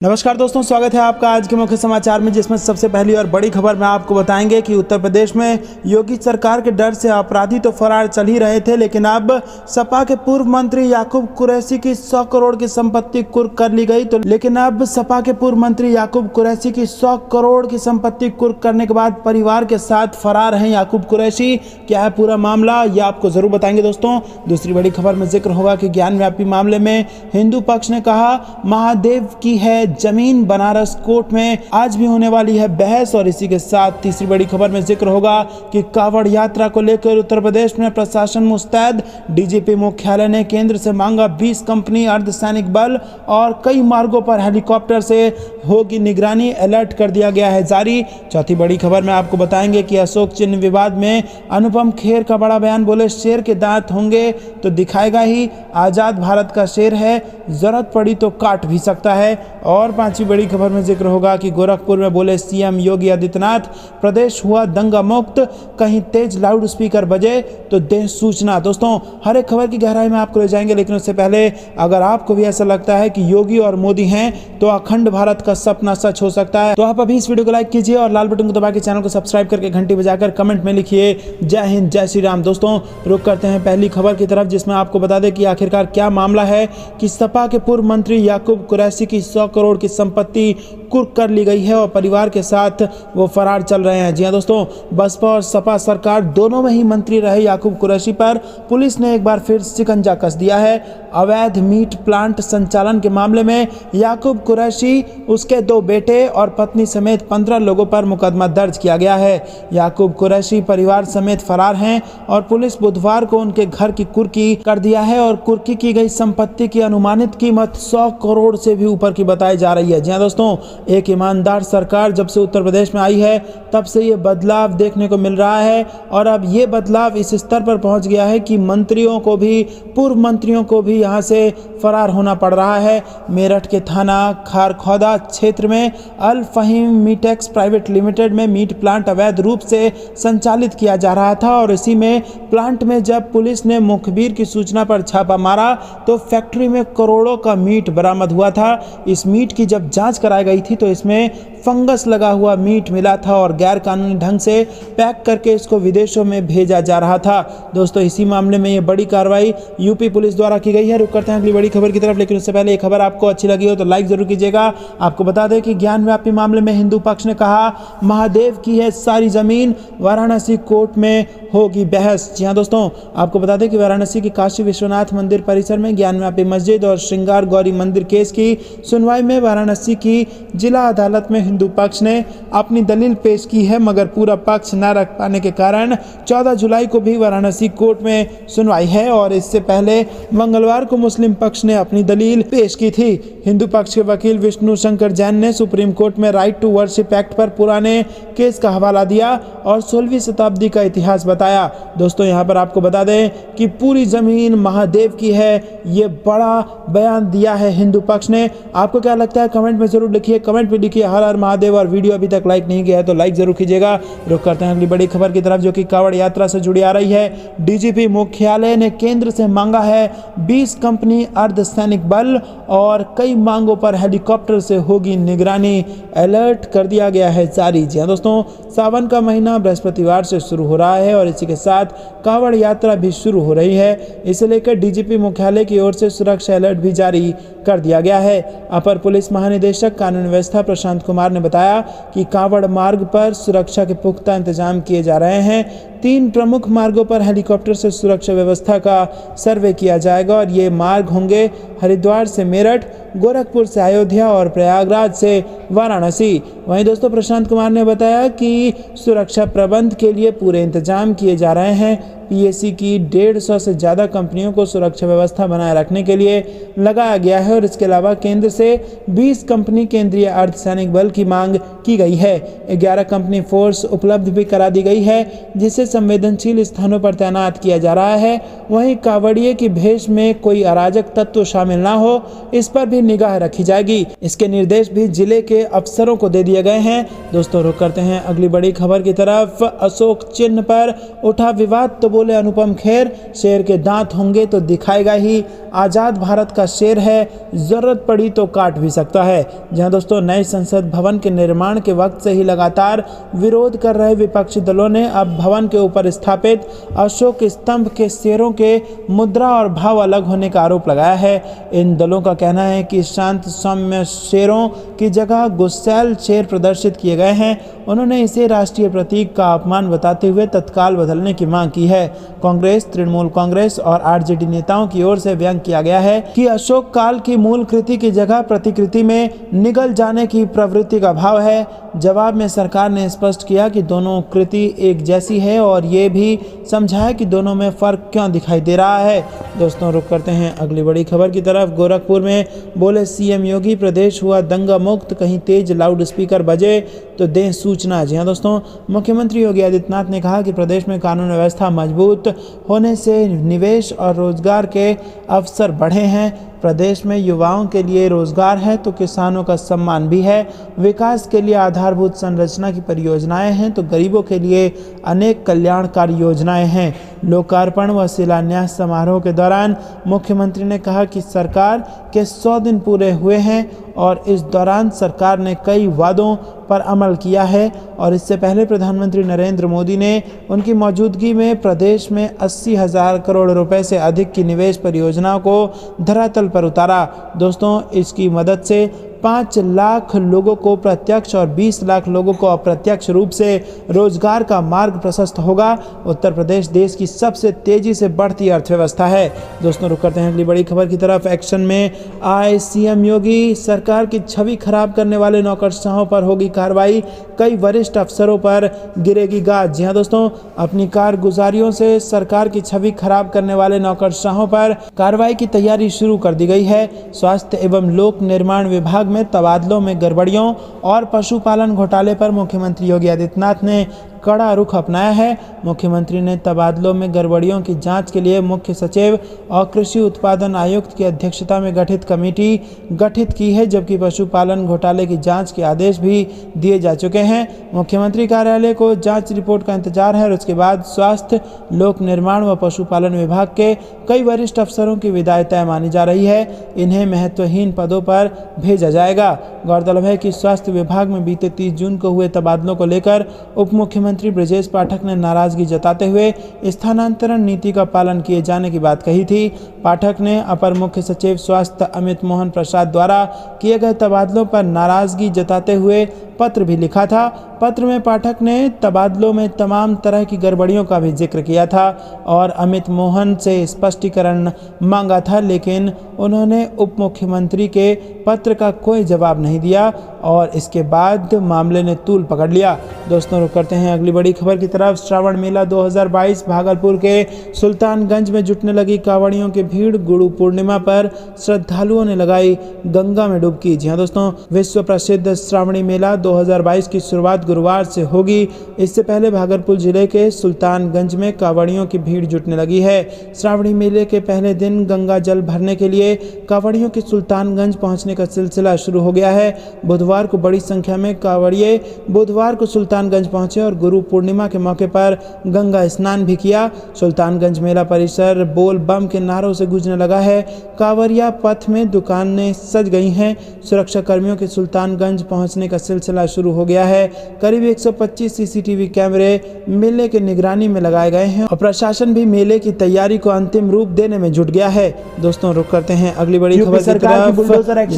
नमस्कार दोस्तों, स्वागत है आपका आज के मुख्य समाचार में, जिसमें सबसे पहली और बड़ी खबर में आपको बताएंगे कि उत्तर प्रदेश में योगी सरकार के डर से अपराधी तो फरार चल ही रहे थे, लेकिन अब सपा के पूर्व मंत्री याकूब कुरैशी की 100 करोड़ की संपत्ति कुर्क कर ली गई। लेकिन सपा के पूर्व मंत्री याकूब कुरैशी की 100 करोड़ की संपत्ति कुर्क करने के बाद परिवार के साथ फरार हैं याकूब कुरैशी। क्या है पूरा मामला, ये आपको जरूर बताएंगे दोस्तों। दूसरी बड़ी खबर में जिक्र होगा कि ज्ञान व्यापी मामले में हिंदू पक्ष ने कहा महादेव की है जमीन, बनारस कोर्ट में आज भी होने वाली है बहस। और इसी के साथ तीसरी बड़ी खबर में जिक्र होगा कि कांवड़ यात्रा को लेकर उत्तर प्रदेश में प्रशासन मुस्तैद। डीजीपी मुख्यालय ने केंद्र से मांगा 20 कंपनी अर्धसैनिक बल और कई मार्गों पर हेलीकॉप्टर से होगी निगरानी, अलर्ट कर दिया गया है जारी। चौथी बड़ी खबर में आपको बताएंगे कि अशोक चिन्ह विवाद में अनुपम खेर का बड़ा बयान, बोले शेर के दांत होंगे तो दिखाएगा ही, आजाद भारत का शेर है, जरूरत पड़ी तो काट भी सकता है। और पांचवी बड़ी खबर में जिक्र होगा कि गोरखपुर में बोले सीएम योगी आदित्यनाथ, प्रदेश हुआ दंगा मुक्त, कहीं तेज लाउड स्पीकर बजे तो दे सूचना। दोस्तों, हर एक खबर की गहराई में आपको ले जाएंगे, लेकिन उससे पहले अगर आपको भी ऐसा लगता है कि योगी और मोदी हैं तो अखंड भारत का सपना सच हो सकता है, तो आप अभी इस वीडियो को लाइक कीजिए और लाल बटन को दबा के चैनल को सब्सक्राइब करके घंटी बजाकर कमेंट में लिखिए जय हिंद जय श्री राम। दोस्तों, रुक करते हैं पहली खबर की तरफ, जिसमें आपको बता दें कि आखिरकार क्या मामला है कि सपा के पूर्व मंत्री याकूब कुरैशी की 100 करोड़ की संपत्ति कुर्क कर ली गई है और परिवार के साथ वो फरार चल रहे हैं। जी हां दोस्तों, बसपा और सपा सरकार दोनों में ही मंत्री रहे याकूब कुरैशी पर पुलिस ने एक बार फिर शिकंजा कस दिया है। अवैध मीट प्लांट संचालन के मामले में याकूब कुरैशी, उसके 2 बेटे और पत्नी समेत 15 लोगों पर मुकदमा दर्ज किया गया है। याकूब कुरैशी परिवार समेत फरार हैं और पुलिस बुधवार को उनके घर की कुर्की कर दिया है और कुर्की की गई संपत्ति की अनुमानित कीमत 100 करोड़ से भी ऊपर की बताई जा रही है। जी हां दोस्तों, एक ईमानदार सरकार जब से उत्तर प्रदेश में आई है तब से ये बदलाव देखने को मिल रहा है और अब ये बदलाव इस स्तर पर पहुंच गया है कि मंत्रियों को भी, पूर्व मंत्रियों को भी यहां से फरार होना पड़ रहा है। मेरठ के थाना खारखौदा क्षेत्र में अल फहीम मीटेक्स प्राइवेट लिमिटेड में मीट प्लांट अवैध रूप से संचालित किया जा रहा था और इसी में प्लांट में जब पुलिस ने मुखबिर की सूचना पर छापा मारा तो फैक्ट्री में करोड़ों का मीट बरामद हुआ था। इस मीट की जब जांच कराई गई थी तो इसमें फंगस लगा हुआ मीट मिला था और गैर कानूनी ढंग से पैक करके इसको विदेशों में भेजा जा रहा था। दोस्तों, इसी मामले में ये बड़ी कार्रवाई यूपी पुलिस द्वारा की गई है। रुक करते हैं अगली बड़ी खबर की तरफ, लेकिन उससे पहले ये खबर आपको अच्छी लगी हो तो लाइक जरूर कीजिएगा। आपको बता दें कि ज्ञान व्यापी मामले में हिंदू पक्ष ने कहा महादेव की है सारी जमीन, वाराणसी कोर्ट में होगी बहस। जी हां दोस्तों, आपको बता दें कि वाराणसी की काशी विश्वनाथ मंदिर परिसर में ज्ञान व्यापी मस्जिद और श्रृंगार गौरी मंदिर केस की सुनवाई में वाराणसी की जिला अदालत में हिंदू पक्ष ने अपनी दलील पेश की है, मगर पूरा पक्ष न रख पाने के कारण 14 जुलाई को भी वाराणसी कोर्ट में सुनवाई है और इससे पहले मंगलवार को मुस्लिम पक्ष ने अपनी दलील पेश की थी। हिंदू पक्ष के वकील विष्णु शंकर जैन ने सुप्रीम कोर्ट में राइट टू वर्शिप एक्ट पर पुराने केस का हवाला दिया और 16वीं शताब्दी का इतिहास बताया। दोस्तों, यहाँ पर आपको बता दें कि पूरी जमीन महादेव की है, ये बड़ा बयान दिया है हिंदू पक्ष ने। आपको क्या लगता है कमेंट में जरूर लिखिए, कमेंट में लिखिए हर हर महादेव। और वीडियो अभी तक लाइक नहीं किया है तो लाइक जरूर कीजिएगा। रुक करते हैं अगली बड़ी खबर की तरफ, जो कि कांवड़ यात्रा से जुड़ी आ रही है। डीजीपी मुख्यालय ने केंद्र से मांगा है 20 कंपनी अर्धसैनिक बल और कई मांगों पर हेलीकॉप्टर से होगी निगरानी, अलर्ट कर दिया गया है जारी। जी हां दोस्तों, सावन का महीना बृहस्पतिवार से शुरू हो रहा है और इसी के साथ कांवड़ यात्रा भी शुरू हो रही है। इसे लेकर डीजीपी मुख्यालय की ओर से सुरक्षा अलर्ट भी जारी कर दिया गया है। अपर पुलिस महानिदेशक कानून व्यवस्था प्रशांत कुमार ने बताया कि कांवड़ मार्ग पर सुरक्षा के पुख्ता इंतजाम किए जा रहे हैं। 3 प्रमुख मार्गों पर हेलीकॉप्टर से सुरक्षा व्यवस्था का सर्वे किया जाएगा और ये मार्ग होंगे हरिद्वार से मेरठ, गोरखपुर से अयोध्या और प्रयागराज से वाराणसी। वहीं दोस्तों, प्रशांत कुमार ने बताया कि सुरक्षा प्रबंध के लिए पूरे इंतजाम किए जा रहे हैं। पीएसी की 150 से ज़्यादा कंपनियों को सुरक्षा व्यवस्था बनाए रखने के लिए लगाया गया है और इसके अलावा केंद्र से 20 कंपनी केंद्रीय अर्धसैनिक बल की मांग की गई है। 11 कंपनी फोर्स उपलब्ध भी करा दी गई है, जिससे संवेदनशील स्थानों पर तैनात किया जा रहा है। वहीं कांवड़िये की भेष में कोई अराजक तत्व शामिल ना हो, इस पर भी निगाह रखी जाएगी। इसके निर्देश भी जिले के अफसरों को दे दिए गए हैं। दोस्तों रुक करते हैं अगली बड़ी खबर की तरफ। अशोक चिन्ह पर उठा विवाद तो बोले अनुपम खेर, शेर के दांत होंगे तो दिखाएगा ही, आजाद भारत का शेर है, जरूरत पड़ी तो काट भी सकता है। जहां दोस्तों नए संसद भवन के निर्माण के वक्त से ही लगातार विरोध कर रहे विपक्षी दलों ने अब भवन के ऊपर स्थापित अशोक स्तंभ के शेरों के मुद्रा और भाव अलग होने का आरोप लगाया है। इन दलों का कहना है कि शांत सौम्य शेरों की जगह गुस्सैल शेर प्रदर्शित किए गए हैं। उन्होंने इसे राष्ट्रीय प्रतीक का अपमान बताते हुए तत्काल बदलने की मांग की है। कांग्रेस, तृणमूल कांग्रेस और आरजेडी नेताओं की ओर से व्यंग किया गया है कि अशोक काल की मूल कृति की जगह प्रतिकृति में निगल जाने की प्रवृत्ति का भाव है। जवाब में सरकार ने स्पष्ट किया कि दोनों कृति एक जैसी है और ये भी समझाया कि दोनों में फर्क क्यों दिखाई दे रहा है। दोस्तों रुक करते हैं अगली बड़ी खबर की तरफ। गोरखपुर में बोले सीएम योगी, प्रदेश हुआ दंगा मुक्त, कहीं तेज लाउड स्पीकर बजे तो दें सूचना। जी हाँ दोस्तों, मुख्यमंत्री योगी आदित्यनाथ ने कहा कि प्रदेश में कानून व्यवस्था मजबूत होने से निवेश और रोजगार के अवसर बढ़े हैं। प्रदेश में युवाओं के लिए रोजगार है तो किसानों का सम्मान भी है। विकास के लिए आधारभूत संरचना की परियोजनाएं हैं तो गरीबों के लिए अनेक कल्याणकारी योजनाएं हैं। लोकार्पण व शिलान्यास समारोह के दौरान मुख्यमंत्री ने कहा कि सरकार के 100 दिन पूरे हुए हैं और इस दौरान सरकार ने कई वादों पर अमल किया है और इससे पहले प्रधानमंत्री नरेंद्र मोदी ने उनकी मौजूदगी में प्रदेश में 80,000 करोड़ रुपए से अधिक की निवेश परियोजनाओं को धरातल पर उतारा। दोस्तों इसकी मदद से 5 लाख लोगों को प्रत्यक्ष और 20 लाख लोगों को अप्रत्यक्ष रूप से रोजगार का मार्ग प्रशस्त होगा। उत्तर प्रदेश देश की सबसे तेजी से बढ़ती अर्थव्यवस्था है। दोस्तों रुक करते हैं अगली बड़ी खबर की तरफ। एक्शन में आए सीएम योगी, सरकार की छवि खराब करने वाले नौकरशाहों पर होगी कार्रवाई, कई वरिष्ठ अफसरों पर गिरेगी गाज। जी हाँ दोस्तों, अपनी कारगुजारियों से सरकार की छवि खराब करने वाले नौकरशाहों पर कार्रवाई की तैयारी शुरू कर दी गई है। स्वास्थ्य एवं लोक निर्माण विभाग में तबादलों में गड़बड़ियों और पशुपालन घोटाले पर मुख्यमंत्री योगी आदित्यनाथ ने कड़ा रुख अपनाया है। मुख्यमंत्री ने तबादलों में गड़बड़ियों की जांच के लिए मुख्य सचिव और कृषि उत्पादन आयुक्त की अध्यक्षता में गठित कमेटी गठित की है, जबकि पशुपालन घोटाले की जांच के आदेश भी दिए जा चुके हैं। मुख्यमंत्री कार्यालय को जांच रिपोर्ट का इंतजार है और उसके बाद स्वास्थ्य, लोक निर्माण व पशुपालन विभाग के कई वरिष्ठ अफसरों की विदाई तय मानी जा रही है। इन्हें महत्वहीन पदों पर भेजा जाएगा। गौरतलब है कि स्वास्थ्य विभाग में बीते 30 जून को हुए तबादलों को लेकर उप मुख्यमंत्री ब्रजेश पाठक ने नाराजगी जताते हुए स्थानांतरण नीति का पालन किए जाने की बात कही थी। पाठक ने अपर मुख्य सचिव स्वास्थ्य अमित मोहन प्रसाद द्वारा किए गए तबादलों पर नाराजगी जताते हुए पत्र भी लिखा था। पत्र में पाठक ने तबादलों में तमाम तरह की गड़बड़ियों का भी जिक्र किया था और अमित मोहन से स्पष्टीकरण मांगा था, लेकिन उन्होंने उप मुख्यमंत्री के पत्र का कोई जवाब नहीं दिया और इसके बाद मामले ने तूल पकड़ लिया। दोस्तों रुक करते हैं अगली बड़ी खबर की तरफ। श्रावण मेला 2022 भागलपुर के सुल्तानगंज में जुटने लगी कांवड़ियों की भीड़। गुरु पूर्णिमा पर श्रद्धालुओं ने लगाई गंगा में डुबकी। जी हाँ दोस्तों, विश्व प्रसिद्ध श्रावणी मेला 2022 की शुरुआत गुरुवार से होगी। इससे पहले भागलपुर जिले के सुल्तानगंज में कांवड़ियों की भीड़ जुटने लगी है। श्रावणी मेले के पहले दिन गंगा जल भरने के लिए कांवड़ियों के सुल्तानगंज पहुंचने का सिलसिला शुरू हो गया है। बुधवार को बड़ी संख्या में कांवड़िये बुधवार को सुल्तानगंज पहुंचे और गुरु पूर्णिमा के मौके पर गंगा स्नान भी किया। सुल्तानगंज मेला परिसर बोल बम के नारों से गूंजने लगा है। कांवड़िया पथ में दुकानें सज गई हैं। सुरक्षा कर्मियों के सुल्तानगंज पहुंचने का सिलसिला शुरू हो गया है। करीब 125 सीसीटीवी कैमरे मेले के निगरानी में लगाए गए हैं और प्रशासन भी मेले की तैयारी को अंतिम रूप देने में जुट गया है। दोस्तों रुक करते हैं अगली बड़ी खबर की तरफ।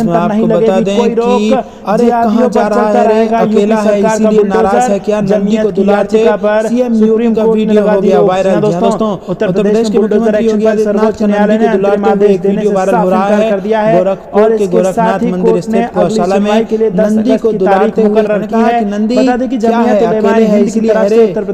आपको बता दें कि अरे कहां जा रहा है, अकेला है इसीलिए नाराज है क्या, नंदी को दुलारते सीएम योगी का वीडियो हो गया वायरल। दोस्तों उत्तर प्रदेश के मुख्यमंत्री योगी आदित्यनाथ का नंदी को दुलारते हुए एक वीडियो वायरल हो रहा है। गोरखपुर के गोरखनाथ मंदिर स्थित गौशाला में नंदी को दुलारते हुए कहा कि नंदी क्या है, अकेले है इसलिए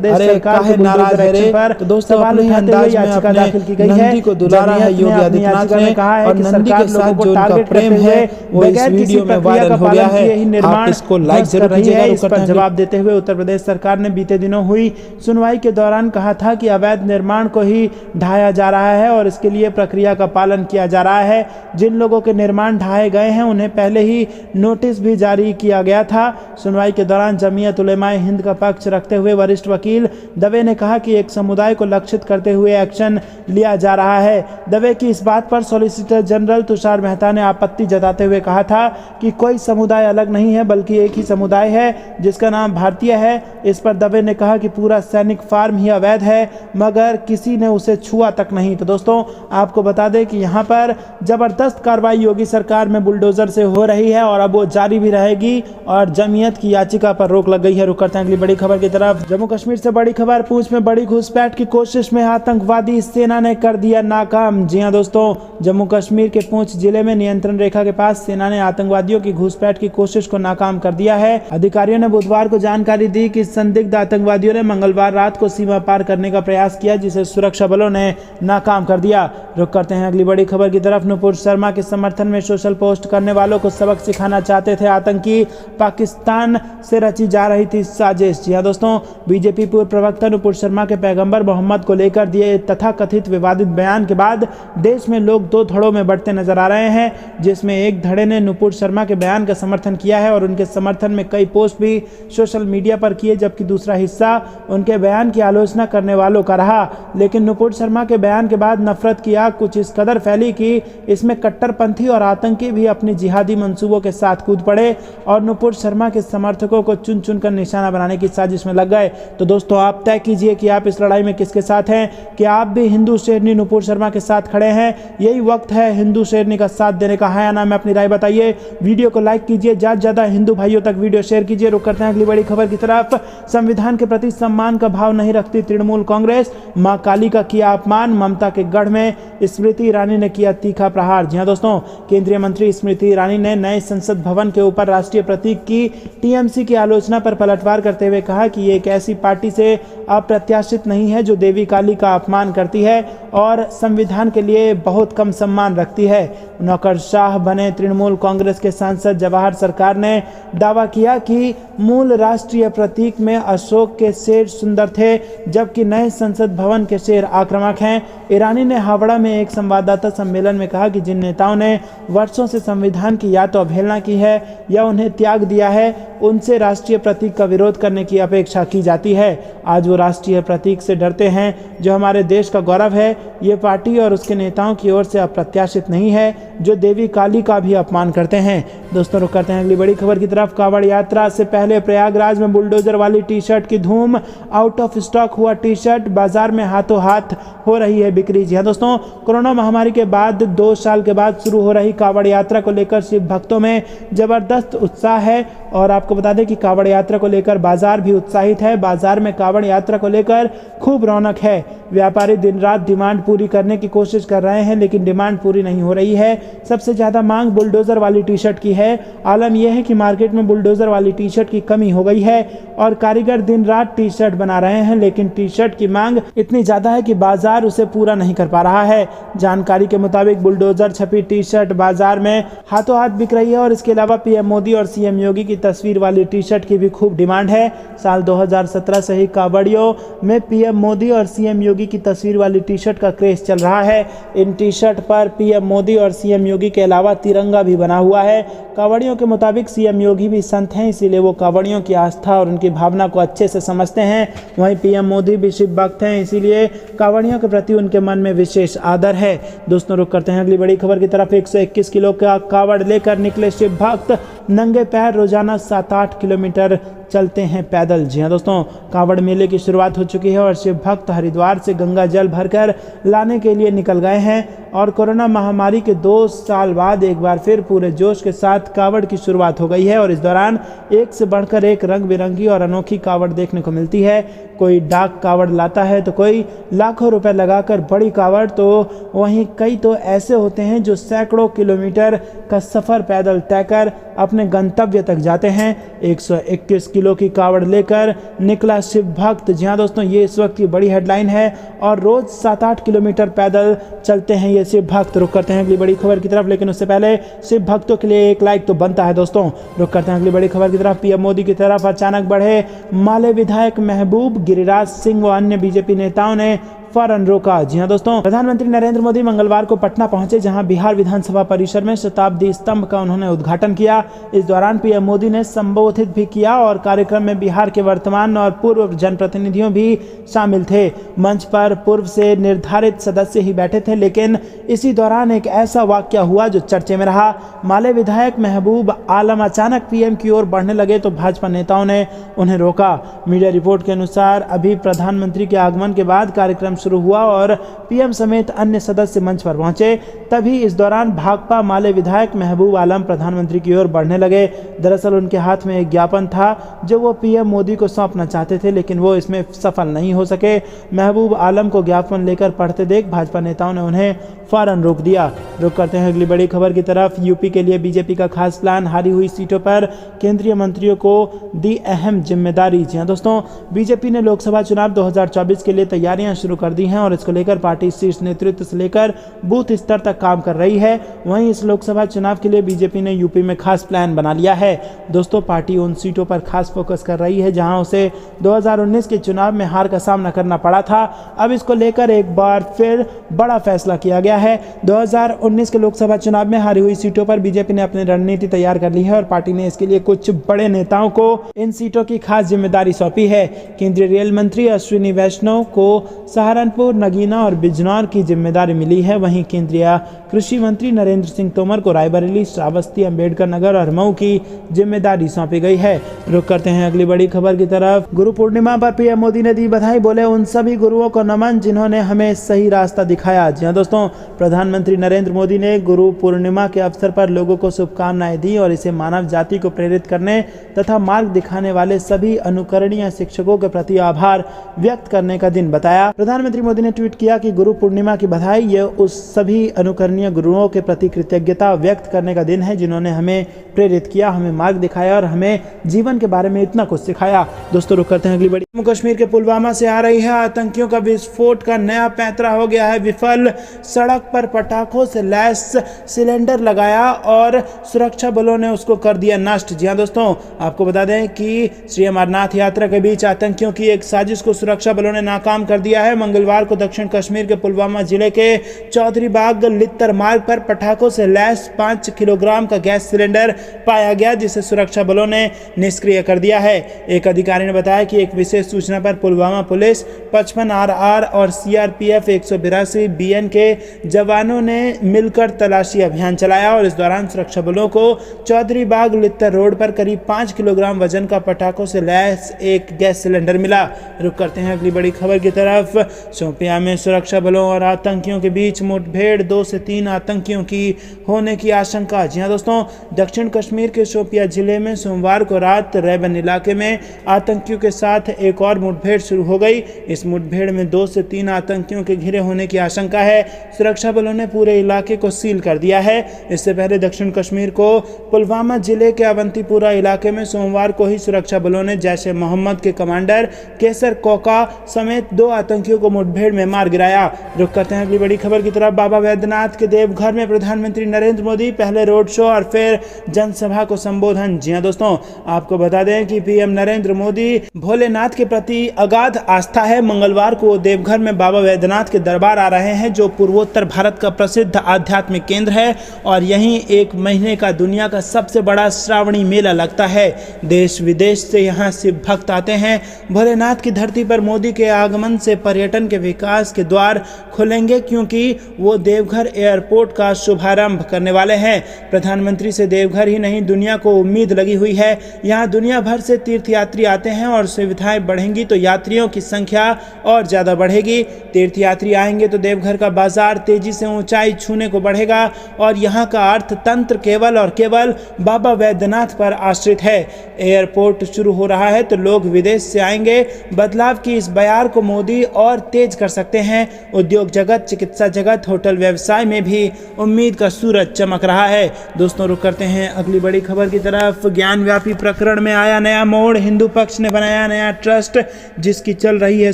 अरे काहे नाराज है रे। तो दोस्तों अपने अंदाज में अपने नंदी को दुलारा है योगी आदित्यनाथ ने और नंदी के साथ जो उनका प्रेम है वो इस वीडियो में वायरल हो गया है। ही निर्माण इसको लाइक कर रही है। इस पर जवाब देते हुए उत्तर प्रदेश सरकार ने बीते दिनों हुई सुनवाई के दौरान कहा था कि अवैध निर्माण को ही ढाया जा रहा है और इसके लिए प्रक्रिया का पालन किया जा रहा है। जिन लोगों के निर्माण ढाए गए हैं उन्हें पहले ही नोटिस भी जारी किया गया था। सुनवाई के दौरान जमीयत उलेमाए हिंद का पक्ष रखते हुए वरिष्ठ वकील दवे ने कहा कि एक समुदाय को लक्षित करते हुए एक्शन लिया जा रहा है। दवे की इस बात पर सॉलिसिटर जनरल तुषार मेहता ने आपत्ति जताते हुए कहा था कि कोई समुदाय अलग नहीं है बल्कि एक ही समुदाय है जिसका नाम भारतीय है। इस पर दवे ने कहा कि पूरा सैनिक फार्म ही अवैध है मगर किसी ने उसे छुआ तक नहीं। तो दोस्तों आपको बता दें कि यहाँ पर जबरदस्त कार्रवाई योगी सरकार में बुलडोजर से हो रही है और अब वो जारी भी रहेगी और जमीयत की याचिका पर रोक लग गई है। रुक करते हैं अगली बड़ी खबर की तरफ। जम्मू कश्मीर से बड़ी खबर, पूंछ में बड़ी घुसपैठ की कोशिश में आतंकवादी सेना ने कर दिया नाकाम। जी हां दोस्तों, जम्मू कश्मीर के पूंछ जिले में नियंत्रण रेखा के पास सेना ने आतंकवादियों की घुसपैठ की कोशिश को नाकाम कर दिया है। अधिकारियों ने बुधवार को जानकारी दी कि संदिग्ध आतंकवादियों ने मंगलवार रात को सीमा पार करने का प्रयास किया जिसे सुरक्षा बलों ने नाकाम कर दिया। रुक करते हैं अगली बड़ी खबर की तरफ। नुपुर शर्मा के समर्थन में सोशल पोस्ट करने वालों को सबक सिखाना चाहते थे आतंकी, पाकिस्तान से रची जा रही थी साजिश। जी हां दोस्तों, बीजेपी पूर्व प्रवक्ता नुपुर शर्मा के पैगंबर मोहम्मद को लेकर दिए तथाकथित विवादित बयान के बाद देश में लोग दो धड़ों में बढ़ते नजर आ रहे हैं, जिसमें एक धड़े ने नुपुर शर्मा के बयान का समर्थन किया है और उनके समर्थन में कई पोस्ट भी सोशल मीडिया पर किए, जबकि दूसरा हिस्सा उनके बयान की आलोचना करने वालों का रहा। लेकिन नुपुर शर्मा के बयान के बाद नफरत की आग कुछ इस कदर फैली कि इसमें कट्टरपंथी और आतंकी भी अपने जिहादी मंसूबों के साथ कूद पड़े और नुपुर शर्मा के समर्थकों को चुन चुनकर निशाना बनाने की साजिश में लग गए। तो दोस्तों आप तय कीजिए कि आप इस लड़ाई में किसके साथ हैं। कि आप भी हिंदू शेरनी नुपुर शर्मा के साथ खड़े हैं? यही वक्त है हिंदू शेरनी का साथ देने का। है या ना में अपनी राय बताइए। वीडियो को लाइक कीजिए, ज्यादा हिंदू भाइयों तक वीडियो शेयर कीजिए। रुक करते हैं अगली बड़ी खबर की तरफ। संविधान के प्रति सम्मान का भाव नहीं रखती तृणमूल कांग्रेस, मां काली का किया अपमान, ममता के गढ़ में स्मृति ईरानी ने किया तीखा प्रहार। जी हां दोस्तों, केंद्रीय मंत्री स्मृति ईरानी ने नए संसद भवन के ऊपर राष्ट्रीय प्रतीक की टीएमसी की आलोचना पर पलटवार करते हुए कहा कि ये एक ऐसी पार्टी से अप्रत्याशित नहीं है जो देवी काली का अपमान करती है और संविधान के लिए बहुत कम सम्मान रखती है। नौकरशाह बने तृणमूल कांग्रेस के सांसद जवाहर सरकार ने दावा किया कि मूल राष्ट्रीय प्रतीक में अशोक के शेर सुंदर थे जबकि नए संसद भवन के शेर आक्रामक हैं। ईरानी ने हावड़ा में एक संवाददाता सम्मेलन में कहा कि जिन नेताओं ने वर्षों से संविधान की या तो अवहेलना की है या उन्हें त्याग दिया है, उनसे राष्ट्रीय प्रतीक का विरोध करने की अपेक्षा की जाती है। आज वो राष्ट्रीय प्रतीक से डरते हैं जो हमारे देश का गौरव है। ये पार्टी और उसके नेताओं की ओर से अप्रत्याशित नहीं है जो देवी काली का भी अपमान करते हैं। दोस्तों रुक करते हैं अगली बड़ी खबर की तरफ। कांवड़ यात्रा से पहले प्रयागराज में बुलडोजर वाली टी शर्ट की धूम, आउट ऑफ स्टॉक हुआ टी शर्ट, बाजार में हाथों हाथ हो रही है बिक्री। जी हां दोस्तों, कोरोना महामारी के बाद 2 साल के बाद शुरू हो रही कांवड़ यात्रा को लेकर शिव भक्तों में जबरदस्त उत्साह है और आपको बता दें कि कांवड़ यात्रा को लेकर बाजार भी उत्साहित है। बाजार में कांवड़ यात्रा को लेकर खूब रौनक है। व्यापारी दिन रात डिमांड पूरी करने की कोशिश कर रहे हैं लेकिन डिमांड पूरी नहीं हो रही है। सबसे ज्यादा मांग बुलडोजर वाली टी शर्ट की है। आलम यह है कि मार्केट में बुलडोजर वाली टी शर्ट की कमी हो गई है और कारीगर दिन रात टी शर्ट बना रहे हैं लेकिन टी शर्ट की मांग इतनी ज्यादा है कि बाजार उसे पूरा नहीं कर पा रहा है। जानकारी के मुताबिक बुलडोजर छपी टी शर्ट बाजार में हाथों हाथ बिक रही है और इसके अलावा पीएम मोदी और सीएम योगी की तस्वीर वाली टी शर्ट की भी खूब डिमांड है। साल 2017 से ही कांवड़ियों में पीएम मोदी और सीएम योगी की तस्वीर वाली टी शर्ट का क्रेज चल रहा है। इन टी शर्ट पर पीएम मोदी और सीएम योगी के अलावा तिरंगा भी बना हुआ है। कांवड़ियों के मुताबिक सीएम योगी भी संत हैं, इसीलिए वो कांवड़ियों की आस्था और उनकी भावना को अच्छे से समझते हैं। वहीं पीएम मोदी भी शिव भक्त हैं, इसीलिए कांवड़ियों के प्रति उनके मन में विशेष आदर है। दोस्तों रुक करते हैं अगली बड़ी खबर की तरफ। 121 किलो का कांवड़ लेकर निकले शिव भक्त, नंगे पैर रोजाना 7-8 किलोमीटर चलते हैं पैदल। जी हां दोस्तों, कांवड़ मेले की शुरुआत हो चुकी है और शिव भक्त हरिद्वार से गंगा जल भरकर लाने के लिए निकल गए हैं और कोरोना महामारी के 2 साल बाद एक बार फिर पूरे जोश के साथ कांवड़ की शुरुआत हो गई है और इस दौरान एक से बढ़कर एक रंग बिरंगी और अनोखी कांवड़ देखने को मिलती है। कोई डाक कांवड़ लाता है तो कोई लाखों रुपए लगाकर बड़ी कांवड़, तो वहीं कई तो ऐसे होते हैं जो सैकड़ों किलोमीटर का सफर पैदल तय कर अपने गंतव्य तक जाते हैं। 121 किलो की कावड़ लेकर निकला शिव भक्त। जी हाँ दोस्तों, ये इस वक्त की बड़ी हेडलाइन है और रोज 7-8 किलोमीटर पैदल चलते हैं ये शिव भक्त। रुक करते हैं अगली बड़ी खबर की तरफ, लेकिन उससे पहले शिव भक्तों के लिए एक लाइक तो बनता है दोस्तों। रुक करते हैं अगली बड़ी खबर की तरफ। पीएम मोदी की तरफ अचानक बढ़े माले विधायक महबूब, गिरिराज सिंह व अन्य बीजेपी नेताओं ने फौरन रोका। जी हाँ दोस्तों, प्रधानमंत्री नरेंद्र मोदी मंगलवार को पटना पहुंचे, जहां बिहार विधानसभा परिसर में शताब्दी स्तंभ का उन्होंने उद्घाटन किया। इस दौरान पीएम मोदी ने संबोधित भी किया और कार्यक्रम में बिहार के वर्तमान और पूर्व जनप्रतिनिधियों भी शामिल थे। मंच पर पूर्व से निर्धारित सदस्य ही बैठे थे, लेकिन इसी दौरान एक ऐसा वाकया हुआ जो चर्चे में रहा। माले विधायक महबूब आलम अचानक पीएम की ओर बढ़ने लगे तो भाजपा नेताओं ने उन्हें रोका। मीडिया रिपोर्ट के अनुसार अभी प्रधानमंत्री के आगमन के बाद कार्यक्रम शुरू हुआ और पीएम समेत अन्य सदस्य मंच पर पहुंचे। तभी इस दौरान भाकपा माले विधायक महबूब आलम प्रधानमंत्री की ओर बढ़ने लगे। दरअसल उनके हाथ में एक ज्ञापन था जो वो पीएम मोदी को सौंपना चाहते थे, लेकिन वो इसमें सफल नहीं हो सके। महबूब आलम को ज्ञापन लेकर पढ़ते देख भाजपा नेताओं ने उन्हें फौरन रोक दिया। रुक करते हैं अगली बड़ी खबर की तरफ। यूपी के लिए बीजेपी का खास प्लान, हारी हुई सीटों पर केंद्रीय मंत्रियों को दी अहम जिम्मेदारी। जी हाँ दोस्तों, बीजेपी ने लोकसभा चुनाव 2024 के लिए तैयारियां शुरू कर दी हैं और इसको लेकर पार्टी शीर्ष नेतृत्व से लेकर बूथ स्तर तक काम कर रही है। वहीं इस लोकसभा चुनाव के लिए बीजेपी ने यूपी में खास प्लान बना लिया है। दोस्तों, पार्टी उन सीटों पर खास फोकस कर रही है जहां उसे 2019 के चुनाव में हार का सामना करना पड़ा था। अब इसको लेकर एक बार फिर बड़ा फैसला किया गया है। 2019 के लोकसभा चुनाव में हारी हुई सीटों पर बीजेपी ने अपनी रणनीति तैयार कर ली है और पार्टी ने इसके लिए कुछ बड़े नेताओं को इन सीटों की खास जिम्मेदारी सौंपी है। केंद्रीय रेल मंत्री अश्विनी वैष्णव को सहारनपुर, नगीना और बिजनौर की जिम्मेदारी मिली है। वहीं केंद्रीय कृषि मंत्री नरेंद्र सिंह तोमर को रायबरेली, श्रावस्ती, अंबेडकर नगर और मऊ की जिम्मेदारी सौंपी गई है। रुक करते हैं अगली बड़ी खबर की तरफ। गुरु पूर्णिमा पर पीएम मोदी ने दी बधाई, बोले उन सभी गुरुओं को नमन जिन्होंने हमें सही रास्ता दिखाया। जी हाँ दोस्तों, प्रधानमंत्री नरेंद्र मोदी ने गुरु पूर्णिमा के अवसर पर लोगों को शुभकामनाएं दी और इसे मानव जाति को प्रेरित करने तथा मार्ग दिखाने वाले सभी अनुकरणीय शिक्षकों के प्रति आभार व्यक्त करने का दिन बताया। प्रधानमंत्री मोदी ने ट्वीट किया कि गुरु पूर्णिमा की बधाई, ये उस सभी अनुकरणीय गुरुओं के प्रति कृतज्ञता व्यक्त करने का दिन है जिन्होंने हमें प्रेरित किया, हमें मार्ग दिखाया और हमें जीवन के बारे में इतना कुछ सिखाया। दोस्तों, रुक करते हैं अगली बड़ी। जम्मू कश्मीर के पुलवामा से आ रही है आतंकियों का विस्फोट का नया पैंतरा हो गया है विफल। सड़क पर पटाखों से लैस सिलेंडर लगाया और सुरक्षा बलों ने उसको कर दिया नष्ट। जी हाँ दोस्तों, आपको बता दें कि श्री अमरनाथ यात्रा के बीच आतंकियों की एक साजिश को सुरक्षा बलों ने नाकाम कर दिया है। मंगलवार को दक्षिण कश्मीर के पुलवामा जिले के चौधरी बाग लित्तर मार्ग पर पटाखों से लैस 5 किलोग्राम का गैस सिलेंडर पाया गया, जिसे सुरक्षा बलों ने निष्क्रिय कर दिया है। एक अधिकारी ने बताया कि एक विशेष सूचना पर पुलवामा पुलिस, 55 RR और CRPF 182 BN के जवानों ने मिलकर तलाशी अभियान चलाया और इस दौरान सुरक्षा बलों को चौधरी बाग लित्तर रोड पर करीब 5 किलोग्राम वजन का पटाखों से लैस एक गैस सिलेंडर मिला। रुक करते हैं अगली बड़ी खबर की तरफ। शोपियां में सुरक्षा बलों और आतंकियों के बीच मुठभेड़, 2 से 3 आतंकियों की होने की आशंका। जी हाँ दोस्तों, दक्षिण कश्मीर के शोपियां जिले में सोमवार को रात रैबन इलाके में आतंकियों के साथ एक और मुठभेड़ शुरू हो गई। इस मुठभेड़ में 2 से 3 आतंकियों के घिरे होने की आशंका है। सुरक्षा बलों ने पूरे इलाके को सील कर दिया है। इससे पहले दक्षिण कश्मीर को पुलवामा जिले के अवंतीपुरा इलाके में सोमवार को ही सुरक्षा बलों ने जैश ए मोहम्मद के कमांडर केसर कोका समेत 2 आतंकियों को मुठभेड़ में मार गिराया। रुक करते हैं अगली बड़ी खबर की तरफ। बाबा वैद्यनाथ के देवघर में प्रधानमंत्री नरेंद्र मोदी, पहले रोड शो और फिर जनसभा को संबोधन। जी हाँ दोस्तों, आपको बता दें कि पीएम नरेंद्र मोदी भोलेनाथ के प्रति अगाध आस्था है। मंगलवार को देवघर में बाबा वैद्यनाथ के दरबार आ रहे हैं, जो पूर्वोत्तर भारत का प्रसिद्ध आध्यात्मिक केंद्र है और यहीं 1 महीने का दुनिया का सबसे बड़ा श्रावणी मेला लगता है। देश विदेश से यहाँ शिव भक्त आते हैं। भोलेनाथ की धरती पर मोदी के आगमन से पर्यटन के विकास के द्वार खुलेंगे, क्योंकि वो देवघर एयरपोर्ट का शुभारंभ करने वाले हैं। प्रधानमंत्री से देवघर ही नहीं, दुनिया को उम्मीद लगी हुई है। यहाँ दुनिया भर से तीर्थयात्री आते हैं और सुविधाएं बढ़ेंगी तो यात्रियों की संख्या और ज़्यादा बढ़ेगी। तीर्थयात्री आएंगे तो देवघर का बाजार तेजी से ऊंचाई छूने को बढ़ेगा और यहाँ का अर्थतंत्र केवल और केवल बाबा वैद्यनाथ पर आश्रित है। एयरपोर्ट शुरू हो रहा है तो लोग विदेश से आएंगे। बदलाव की इस बयार को मोदी और तेज कर सकते हैं। उद्योग जगत, चिकित्सा जगत, होटल व्यवसाय में भी उम्मीद का सूरज चमक रहा है। दोस्तों रुक करते हैं अगली बड़ी खबर की तरफ। ज्ञानव्यापी प्रकरण में आया नया मोड़, हिंदू पक्ष ने बनाया नया ट्रस्ट जिसकी चल रही है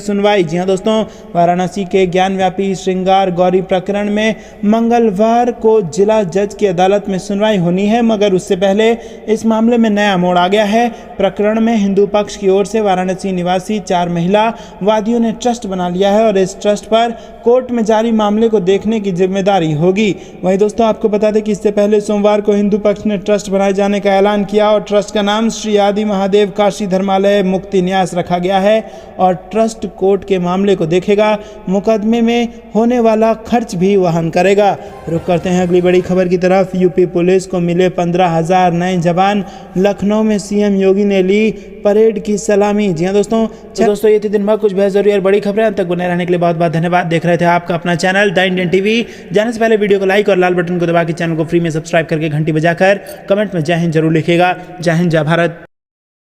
सुनवाई। जी हां दोस्तों, वाराणसी के ज्ञानव्यापी श्रृंगार गौरी प्रकरण में मंगलवार को जिला जज की अदालत में सुनवाई होनी है, मगर उससे पहले इस मामले में नया मोड़ आ गया है। प्रकरण में हिंदू पक्ष की ओर से वाराणसी निवासी 4 महिला वादियों ने ट्रस्ट बना लिया है और इस ट्रस्ट पर कोर्ट में जारी मामले को देखने की जिम्मेदारी होगी। वहीं दोस्तों आपको बता दें कि इससे पहले सोमवार को हिंदू पक्ष ने ट्रस्ट बनाए जाने का ऐलान किया और ट्रस्ट का नाम श्री आदि महादेव काशी धर्मालय मुक्ति न्यास रखा गया है और ट्रस्ट कोर्ट के मामले को देखेगा, मुकदमे में होने वाला खर्च भी वहन करेगा। रुक करते हैं अगली बड़ी खबर की तरफ। यूपी पुलिस को मिले 15,000 नए जवान, लखनऊ में सीएम योगी ने ली परेड की सलामी। जी हाँ दोस्तों ये थी दिन भर कुछ बेहद जरूरी और बड़ी खबरें। अंत तक बने रहने के लिए बहुत बहुत धन्यवाद। देख रहे थे आपका अपना चैनल द इंडियन टीवी। जाने से पहले वीडियो को लाइक और लाल बटन को दबा के चैनल को फ्री में सब्सक्राइब करके घंटी बजाकर कमेंट में जय हिंद जरूर लिखिएगा। जय हिंद, जय भारत।